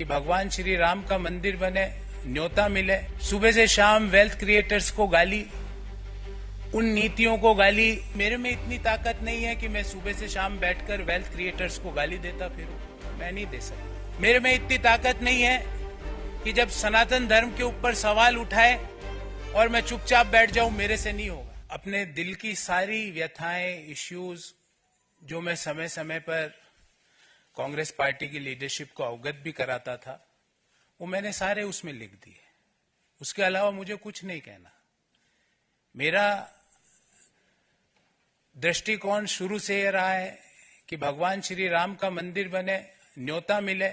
कि भगवान श्री राम का मंदिर बने, न्योता मिले। सुबह से शाम वेल्थ क्रिएटर्स को गाली, उन नीतियों को गाली। मेरे में इतनी ताकत नहीं है कि मैं सुबह से शाम बैठकर वेल्थ क्रिएटर्स को गाली देता फिरूं। मैं नहीं दे सकता। मेरे में इतनी ताकत नहीं है कि जब सनातन धर्म के ऊपर सवाल उठाए और मैं चुपचाप बैठ जाऊं। मेरे से नहीं होगा। अपने दिल की सारी व्यथाएं, इश्यूज जो मैं समय समय पर कांग्रेस पार्टी की लीडरशिप को अवगत भी कराता था, वो मैंने सारे उसमें लिख दिए। उसके अलावा मुझे कुछ नहीं कहना। मेरा दृष्टिकोण शुरू से यह रहा है कि भगवान श्री राम का मंदिर बने, न्योता मिले,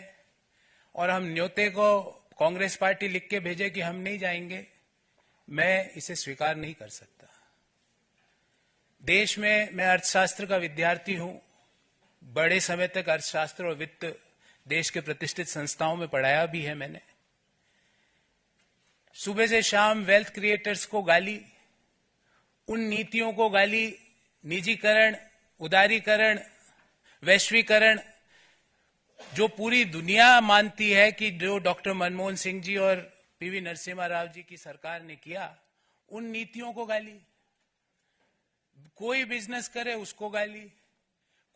और हम न्योते को कांग्रेस पार्टी लिख के भेजे कि हम नहीं जाएंगे। मैं इसे स्वीकार नहीं कर सकता। देश में मैं अर्थशास्त्र का विद्यार्थी हूं। बड़े समय तक अर्थशास्त्र और वित्त देश के प्रतिष्ठित संस्थाओं में पढ़ाया भी है मैंने। सुबह से शाम वेल्थ क्रिएटर्स को गाली, उन नीतियों को गाली, निजीकरण, उदारीकरण, वैश्वीकरण, जो पूरी दुनिया मानती है कि जो डॉक्टर मनमोहन सिंह जी और पीवी नरसिम्हा राव जी की सरकार ने किया, उन नीतियों को गाली। कोई बिजनेस करे उसको गाली,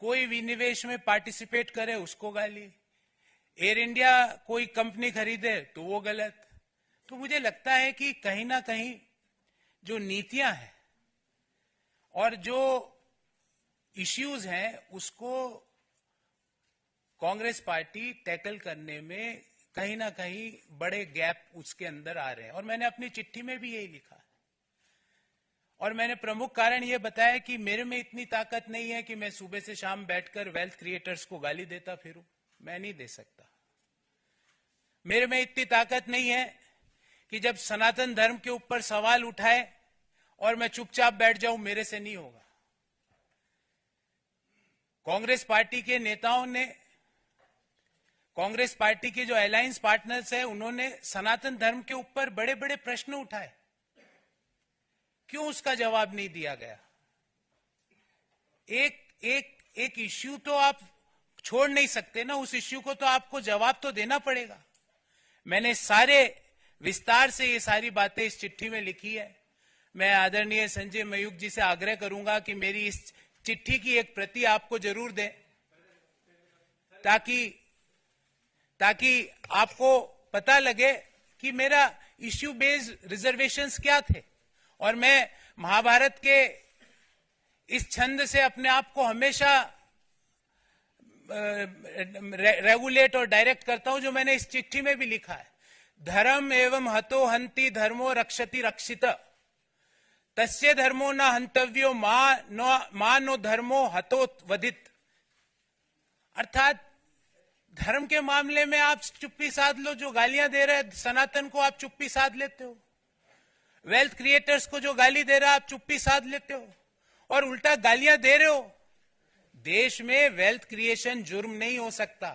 कोई विनिवेश में पार्टिसिपेट करे उसको गाली, एयर इंडिया कोई कंपनी खरीदे तो वो गलत। तो मुझे लगता है कि कहीं ना कहीं जो नीतियां हैं और जो इश्यूज हैं उसको कांग्रेस पार्टी टैकल करने में कहीं ना कहीं बड़े गैप उसके अंदर आ रहे हैं। और मैंने अपनी चिट्ठी में भी यही लिखा। और मैंने प्रमुख कारण यह बताया कि मेरे में इतनी ताकत नहीं है कि मैं सुबह से शाम बैठकर वेल्थ क्रिएटर्स को गाली देता फिरूं। मैं नहीं दे सकता। मेरे में इतनी ताकत नहीं है कि जब सनातन धर्म के ऊपर सवाल उठाए और मैं चुपचाप बैठ जाऊं। मेरे से नहीं होगा। कांग्रेस पार्टी के नेताओं ने, कांग्रेस पार्टी के जो अलायंस पार्टनर्स हैं, उन्होंने सनातन धर्म के ऊपर बड़े बड़े प्रश्न उठाए। क्यों उसका जवाब नहीं दिया गया? एक इश्यू तो आप छोड़ नहीं सकते ना, उस इश्यू को तो आपको जवाब तो देना पड़ेगा। मैंने सारे विस्तार से ये सारी बातें इस चिट्ठी में लिखी है। मैं आदरणीय संजय मयूख जी से आग्रह करूंगा कि मेरी इस चिट्ठी की एक प्रति आपको जरूर दें, ताकि आपको पता लगे कि मेरा इश्यू बेस्ड रिजर्वेशंस क्या थे। और मैं महाभारत के इस छंद से अपने आप को हमेशा रेगुलेट और डायरेक्ट करता हूं, जो मैंने इस चिट्ठी में भी लिखा है। धर्म एवं हतो हंति धर्मो रक्षति रक्षित, तस्य धर्मो न हंतव्यो मा नो धर्मो हतो वधित। अर्थात धर्म के मामले में आप चुप्पी साध लो। जो गालियां दे रहे हैं सनातन को, आप चुप्पी साध लेते हो। वेल्थ क्रिएटर्स को जो गाली दे रहा है आप चुप्पी साध लेते हो, और उल्टा गालियां दे रहे हो। देश में वेल्थ क्रिएशन जुर्म नहीं हो सकता।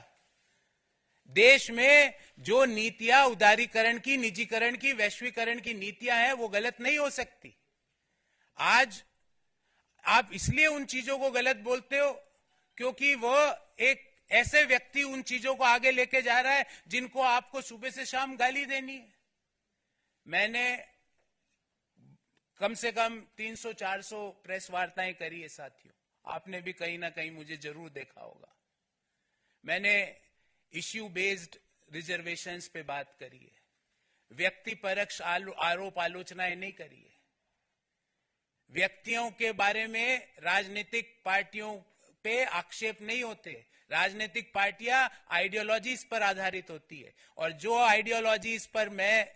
देश में जो नीतियां उदारीकरण की, निजीकरण की, वैश्वीकरण की नीतियां हैं, वो गलत नहीं हो सकती। आज आप इसलिए उन चीजों को गलत बोलते हो क्योंकि वो एक ऐसे व्यक्ति उन चीजों को आगे लेके जा रहा है जिनको आपको सुबह से शाम गाली देनी है। मैंने कम से कम 300-400 प्रेस वार्ताएं करी है साथियों। आपने भी कहीं ना कहीं मुझे जरूर देखा होगा। मैंने इश्यू बेस्ड रिजर्वेशंस पे बात करी है। व्यक्ति परक्ष आरोप आलोचनाएं नहीं करी है। व्यक्तियों के बारे में राजनीतिक पार्टियों पे आक्षेप नहीं होते। राजनीतिक पार्टियां आइडियोलॉजीज पर आधारित होती है, और जो आइडियोलॉजीज पर मैं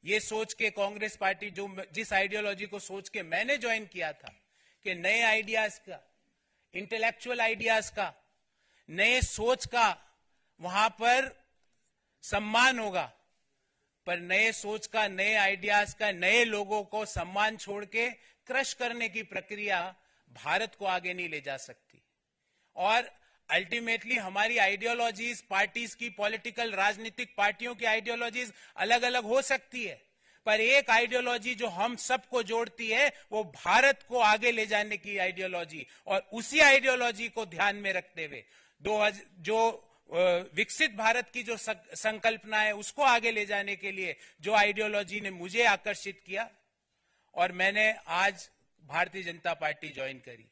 ये सोच के कांग्रेस पार्टी, जिस आइडियोलॉजी को सोच के मैंने ज्वाइन किया था कि नए आइडियाज का, इंटेलेक्चुअल आइडियाज का, नए सोच का वहां पर सम्मान होगा, पर नए सोच का, नए आइडियाज का, नए लोगों को सम्मान छोड़ के क्रश करने की प्रक्रिया भारत को आगे नहीं ले जा सकती। और अल्टीमेटली हमारी आइडियोलॉजीज, पार्टीज की, पॉलिटिकल राजनीतिक पार्टियों की आइडियोलॉजीज अलग अलग हो सकती है, पर एक आइडियोलॉजी जो हम सबको जोड़ती है वो भारत को आगे ले जाने की आइडियोलॉजी। और उसी आइडियोलॉजी को ध्यान में रखते हुए जो विकसित भारत की जो संकल्पना है उसको आगे ले जाने के लिए जो आइडियोलॉजी ने मुझे आकर्षित किया और मैंने आज भारतीय जनता पार्टी ज्वाइन करी।